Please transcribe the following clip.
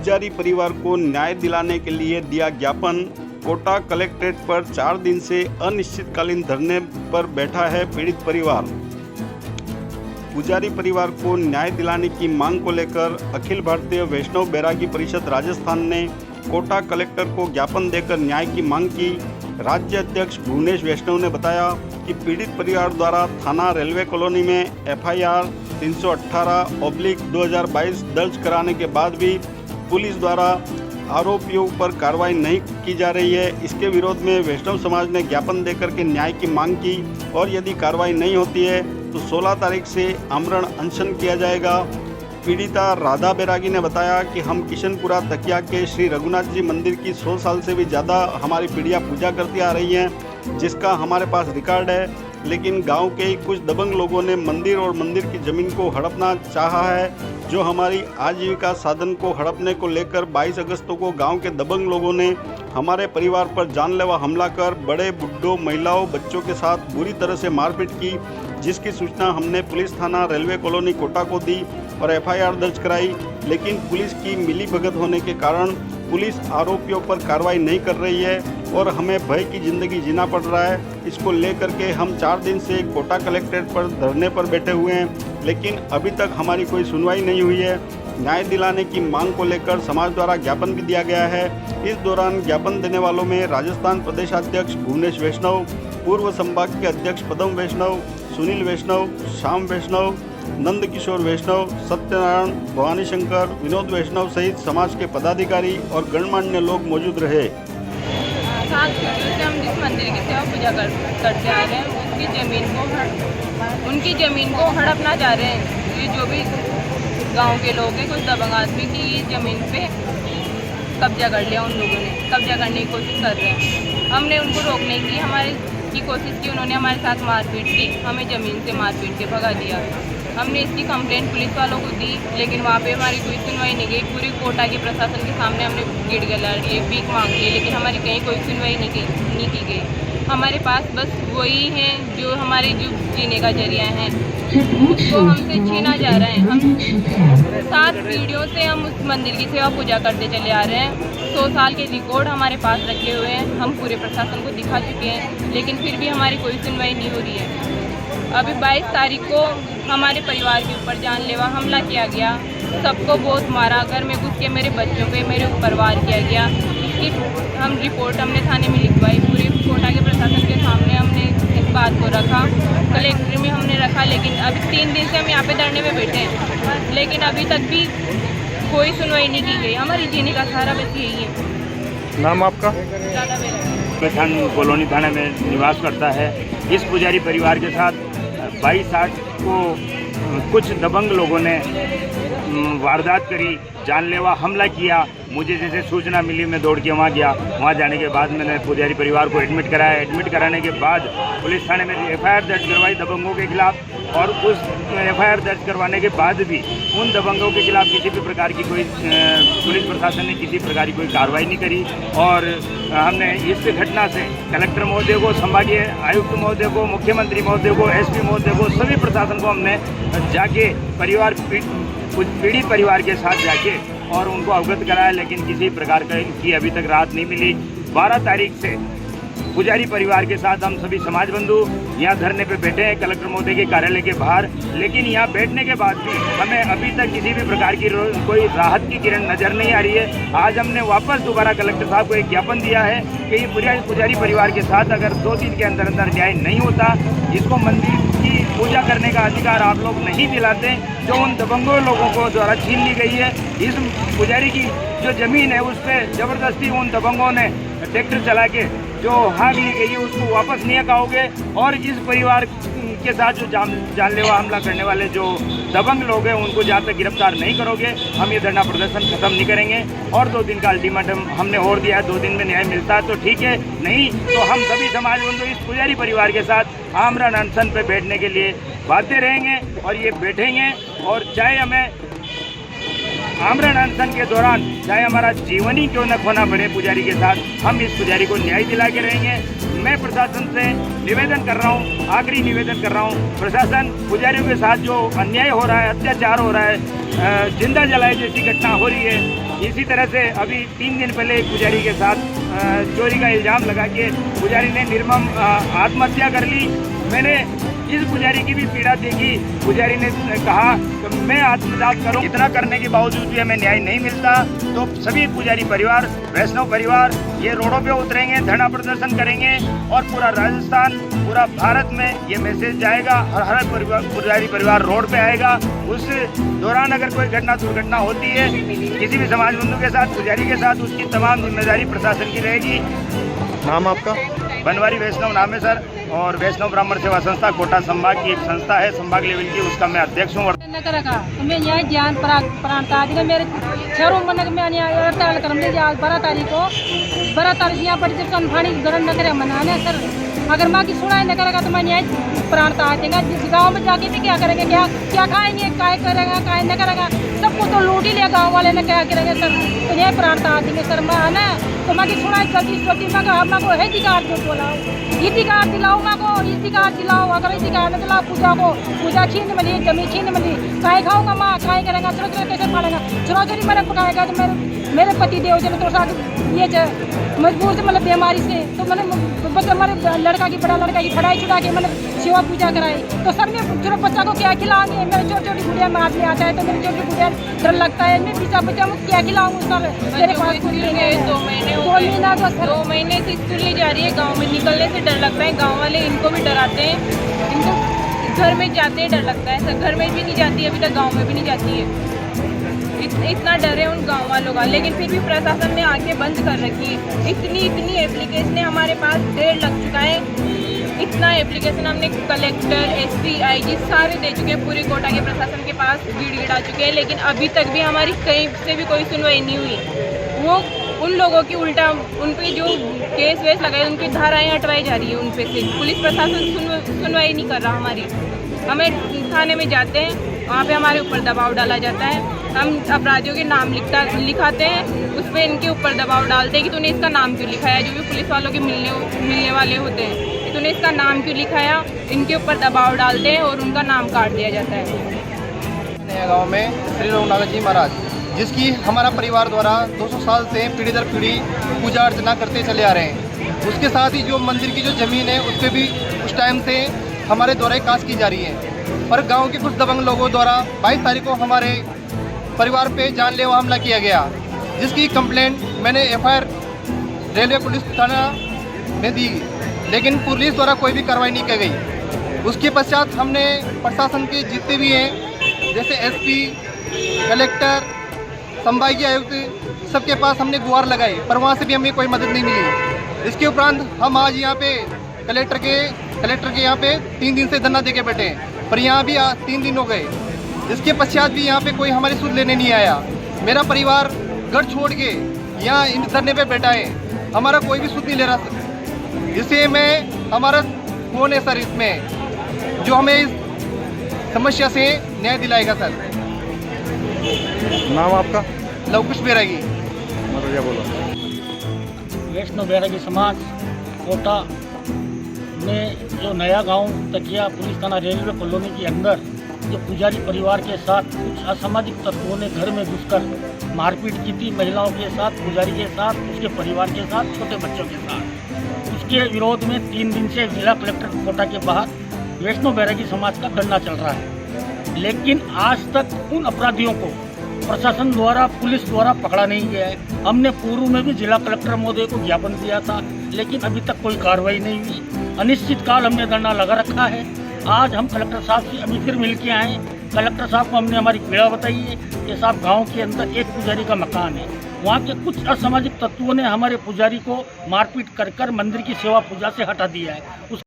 पुजारी परिवार को न्याय दिलाने के लिए दिया ज्ञापन। कोटा कलेक्ट्रेट पर 4 दिन से अनिश्चितकालीन धरने पर बैठा है पीड़ित परिवार। पुजारी परिवार को न्याय दिलाने की मांग को लेकर अखिल भारतीय वैष्णव बैरागी परिषद राजस्थान ने कोटा कलेक्टर को ज्ञापन देकर न्याय की मांग की। राज्य अध्यक्ष भुवनेश वैष्णव ने बताया कि पीड़ित परिवार द्वारा थाना रेलवे कॉलोनी में FIR 318/2022 दर्ज कराने के बाद भी पुलिस द्वारा आरोपियों पर कार्रवाई नहीं की जा रही है। इसके विरोध में वैष्णव समाज ने ज्ञापन देकर के न्याय की मांग की और यदि कार्रवाई नहीं होती है तो 16 तारीख से आमरण अनशन किया जाएगा। पीड़िता राधा बैरागी ने बताया कि हम किशनपुरा तकिया के श्री रघुनाथ जी मंदिर की 100 साल से भी ज़्यादा हमारी पीढ़ियाँ पूजा करती आ रही हैं, जिसका हमारे पास रिकॉर्ड है। लेकिन गांव के ही कुछ दबंग लोगों ने मंदिर और मंदिर की ज़मीन को हड़पना चाहा है, जो हमारी आजीविका साधन को हड़पने को लेकर 22 अगस्त को गांव के दबंग लोगों ने हमारे परिवार पर जानलेवा हमला कर बड़े बुड्ढों, महिलाओं, बच्चों के साथ बुरी तरह से मारपीट की, जिसकी सूचना हमने पुलिस थाना रेलवे कॉलोनी कोटा को दी और FIR दर्ज कराई। लेकिन पुलिस की मिलीभगत होने के कारण पुलिस आरोपियों पर कार्रवाई नहीं कर रही है और हमें भय की ज़िंदगी जीना पड़ रहा है। इसको लेकर के हम 4 दिन से कोटा कलेक्ट्रेट पर धरने पर बैठे हुए हैं, लेकिन अभी तक हमारी कोई सुनवाई नहीं हुई है। न्याय दिलाने की मांग को लेकर समाज द्वारा ज्ञापन भी दिया गया है। इस दौरान ज्ञापन देने वालों में राजस्थान प्रदेशाध्यक्ष भुवनेश वैष्णव, पूर्व संभाग के अध्यक्ष पदम वैष्णव, सुनील वैष्णव, श्याम वैष्णव, नंद किशोर वैष्णव, सत्यनारायण, भवानी शंकर, विनोद वैष्णव सहित समाज के पदाधिकारी और गणमान्य लोग मौजूद रहे। 7 पीढ़ियों से हम जिस मंदिर की सेवा पूजा करते आ रहे हैं उनकी ज़मीन को हड़पना चाह रहे हैं। ये जो भी गांव के लोग हैं, कुछ दबंग आदमी की ज़मीन पे कब्जा कर लिया, उन लोगों ने कब्जा करने की कोशिश कर रहे हैं। हमने उनको रोकने की कोशिश की, उन्होंने हमारे साथ मारपीट की, हमें ज़मीन से मारपीट के भगा दिया। हमने इसकी कंप्लेंट पुलिस वालों को दी, लेकिन वहाँ पे हमारी कोई सुनवाई नहीं गई। पूरी कोटा के प्रशासन के सामने हमने गिड़गिड़ा लिए, भीख मांग ली, लेकिन हमारी कहीं कोई सुनवाई नहीं की गई। हमारे पास बस वही हैं जो हमारे जो जीने का जरिया है, उसको हमसे छीना जा रहा है। हम 7 पीढ़ियों से हम उस मंदिर की सेवा पूजा करते चले आ रहे हैं। 100 साल के रिकॉर्ड हमारे पास रखे हुए हैं, हम पूरे प्रशासन को दिखा चुके हैं, लेकिन फिर भी हमारी कोई सुनवाई नहीं हो रही है। अभी 22 तारीख को हमारे परिवार के ऊपर जानलेवा हमला किया गया, सबको बहुत मारा, घर में घुस के मेरे बच्चों पे मेरे ऊपर वार किया गया। इसकी हम रिपोर्ट हमने थाने में लिखवाई, पूरे कोटा के प्रशासन के सामने हमने इस बात को रखा, कलेक्टर में हमने रखा। लेकिन अभी 3 दिन से हम यहाँ पे धरने में बैठे हैं, लेकिन अभी तक भी कोई सुनवाई नहीं की गई। हमारी जीने का सहारा बस यही है। नाम आपका? राधा बैरागी। थान कॉलोनी थाना में निवास करता है। इस पुजारी परिवार के साथ 22/8 को कुछ दबंग लोगों ने वारदात करी, जानलेवा हमला किया। मुझे जैसे सूचना मिली, मैं दौड़ के वहाँ गया। वहाँ जाने के बाद मैंने पुजारी परिवार को एडमिट कराया। एडमिट कराने के बाद पुलिस थाने में FIR दर्ज करवाई दबंगों के खिलाफ, और उस FIR दर्ज करवाने के बाद भी उन दबंगों के खिलाफ किसी भी प्रकार की कोई पुलिस प्रशासन ने किसी प्रकार की कोई कार्रवाई नहीं करी। और हमने इस घटना से कलेक्टर महोदय को, संभागीय आयुक्त महोदय को, मुख्यमंत्री महोदय को, SP महोदय को, सभी प्रशासन को हमने जाके पीड़ित परिवार के साथ जाके और उनको अवगत कराया, लेकिन किसी प्रकार की अभी तक राहत नहीं मिली। 12 तारीख से पुजारी परिवार के साथ हम सभी समाज बंधु यहाँ धरने पे बैठे हैं कलेक्टर महोदय के कार्यालय के बाहर, लेकिन यहाँ बैठने के बाद भी हमें अभी तक किसी भी प्रकार की कोई राहत की किरण नज़र नहीं आ रही है। आज हमने वापस दोबारा कलेक्टर साहब को एक ज्ञापन दिया है कि ये पुजारी परिवार के साथ अगर 2 दिन के अंदर न्याय नहीं होता, इसको मंदिर की पूजा करने का अधिकार आप लोग नहीं दिलाते, जो उन दबंगों लोगों को द्वारा छीन ली गई है। इस पुजारी की जो ज़मीन है उस पर ज़बरदस्ती उन दबंगों ने ट्रैक्टर चला के जो हाँक ली गई है उसको वापस नहीं हटाओगे, और इस परिवार के साथ जो जानलेवा हमला करने वाले जो दबंग लोग हैं उनको जहाँ तक गिरफ्तार नहीं करोगे, हम ये धरना प्रदर्शन खत्म नहीं करेंगे। और 2 दिन का अल्टीमेटम हमने और दिया है, 2 दिन में न्याय मिलता है तो ठीक है, नहीं तो हम सभी समाज बंधु इस पुजारी परिवार के साथ आमरण अनशन पे बैठने के लिए बाध्य रहेंगे और ये बैठेंगे। और चाहे हमें आमरण अनशन के दौरान चाहे हमारा जीवन ही क्यों न खोना पड़े पुजारी के साथ, हम इस पुजारी को न्याय दिला के रहेंगे। मैं प्रशासन से निवेदन कर रहा हूँ, आखिरी निवेदन कर रहा हूँ, प्रशासन पुजारियों के साथ जो अन्याय हो रहा है, अत्याचार हो रहा है, जिंदा जलाए जैसी घटना हो रही है, इसी तरह से अभी 3 दिन पहले एक पुजारी के साथ चोरी का इल्ज़ाम लगा के पुजारी ने निर्मम आत्महत्या कर ली। मैंने इस पुजारी की भी पीड़ा देखी। पुजारी ने कहा कि मैं आत्मदाह करूं, इतना करने के बावजूद भी हमें न्याय नहीं मिलता। तो सभी पुजारी परिवार, वैष्णव परिवार ये रोडों पे उतरेंगे, धरना प्रदर्शन करेंगे और पूरा राजस्थान, पूरा भारत में ये मैसेज जाएगा। हर पुजारी परिवार रोड पे आएगा। उस दौरान अगर कोई दुर्घटना होती है किसी भी समाज बंधु के साथ, पुजारी के साथ, उसकी तमाम जिम्मेदारी प्रशासन की रहेगी। नाम आपका? बनवारी वैष्णव नाम है सर, और वैष्णव ब्राह्मण सेवा संस्था कोटा संभाग की एक संस्था है, संभाग लेवल की, उसका मैं अध्यक्ष हूँ। मैं न्याय ज्ञान प्रांता मेरे शहरों में मैं न्याय 12 तारीख को 12 तारीख यहाँ पर जब कन्फानी ग्रहण न करे मनाने सर, अगर माँ की सुनाई न करेगा तो मैं न्याय प्रांत आ जाएगा। जिस गाँव में जाके भी क्या करेंगे, क्या खाएंगे, क्या करेगा, क्या न करेगा, सबको तो लूट ही लिया गाँव वाले ने, क्या करेंगे सर। तो न्याय प्रांत आ जाएंगे सर, मैं है ना। तो माँ की सुनाई जल्दी माँ को अधिकार जो बोलाओ, अधिकार दिलाओ, माँ को अधिकार दिलाओ। अगर अधिकार न दिलाओ, पूजा छीन मिली, जमीन छीन मिली, काय खाऊंगा माँ, काय करेगा, चुरा कैसे फाड़ेगा, चुरा मैंने पकाएगा। तो मेरे पति देव जब तो साथ ये मजबूर से मतलब बीमारी से, तो मैंने हमारे लड़का की पढ़ाई छुड़ा के मैंने सेवा पूजा कराई। तो सर मैं छोटे बच्चा को क्या खिलाऊंगी, मेरे छोटी गुड़िया में आदमी आता है तो मेरी छोटी गुड़िया डर लगता है, मैं बच्चा को क्या खिलाऊंगी सर। मेरे पास 2 महीने से स्कूल नहीं जा रही है, गाँव में निकलने से डर लगता है। गाँव वाले इनको भी डराते हैं, इनको घर में जाते डर लगता है सर। घर में भी नहीं जाती है अभी तक, गाँव में भी नहीं जाती है। इतना डर है उन गाँव वालों का, लेकिन फिर भी प्रशासन ने आंखें बंद कर रखी है। इतनी एप्लीकेशन हमारे पास ढेर लग चुका है। इतना एप्लीकेशन हमने कलेक्टर, SP, IG सारे दे चुके हैं, पूरे कोटा के प्रशासन के पास गिड़ा चुके हैं, लेकिन अभी तक भी हमारी कहीं से भी कोई सुनवाई नहीं हुई। वो उन लोगों की उल्टा उन पे जो केस वेस लगाए उनकी धाराएं हटवाई जा रही है उन पे से। पुलिस प्रशासन सुनवाई नहीं कर रहा हमारी। हमें थाने में जाते हैं, वहाँ पे हमारे ऊपर दबाव डाला जाता है। हम अपराधियों के नाम लिखाते हैं, उस पर इनके ऊपर दबाव डालते हैं कि तूने इसका नाम क्यों लिखाया। जो भी पुलिस वालों के मिलने वाले होते हैं, तूने इसका नाम क्यों लिखाया, इनके ऊपर दबाव डालते हैं और उनका नाम काट दिया जाता है। नया गाँव में श्री रघुनाथ जी महाराज, जिसकी हमारा परिवार द्वारा 200 साल से पीढ़ी दर पीढ़ी पूजा अर्चना करते चले आ रहे हैं। उसके साथ ही जो मंदिर की जो ज़मीन है उस पर भी उस टाइम से हमारे द्वारा कास्ट की जा रही है। पर गांव के कुछ दबंग लोगों द्वारा 22 तारीख को हमारे परिवार पे जानलेवा हमला किया गया, जिसकी कंप्लेंट मैंने FIR रेलवे पुलिस थाना में दी, लेकिन पुलिस द्वारा कोई भी कार्रवाई नहीं की गई। उसके पश्चात हमने प्रशासन के जितने भी हैं, जैसे SP, कलेक्टर, संभागीय आयुक्त, सबके पास हमने गुहार लगाई, पर वहाँ से भी हमें कोई मदद नहीं मिली। इसके उपरांत हम आज यहाँ पे कलेक्टर के यहाँ पे 3 दिन से धरना दे के बैठे हैं, पर यहाँ भी 3 दिन हो गए। इसके पश्चात भी यहाँ पे कोई हमारी सुध लेने नहीं आया। मेरा परिवार घर छोड़ के यहाँ इन धरने पे बैठा है, हमारा कोई भी सुध नहीं ले रहा। इससे हमारा कौन है सर इसमें जो हमें इस समस्या से न्याय दिलाएगा सर? नाम आपका? लवकुश बैरागी। मतलब बोलो। वैष्णव बैरागी समाज कोटा में जो नया गांव तकिया पुलिस थाना रेलवे कॉलोनी के अंदर जो पुजारी परिवार के साथ कुछ असामाजिक तत्वों ने घर में घुसकर मारपीट की थी, महिलाओं के साथ, पुजारी के साथ, उसके परिवार के साथ, छोटे बच्चों के साथ। उसके विरोध में 3 दिन से जिला कलेक्टर कोटा के बाहर वैष्णव बैरागी समाज का धरना चल रहा है, लेकिन आज तक उन अपराधियों को प्रशासन द्वारा, पुलिस द्वारा पकड़ा नहीं गया है। हमने पूर्व में भी जिला कलेक्टर महोदय को ज्ञापन दिया था, लेकिन अभी तक कोई कार्रवाई नहीं हुई। अनिश्चित काल हमने धरना लगा रखा है। आज हम कलेक्टर साहब से अभी फिर मिल के आए। कलेक्टर साहब को हमने हमारी पीड़ा बताई है कि साहब गांव के अंदर एक पुजारी का मकान है, वहाँ के कुछ असामाजिक तत्वों ने हमारे पुजारी को मारपीट कर मंदिर की सेवा पूजा से हटा दिया है।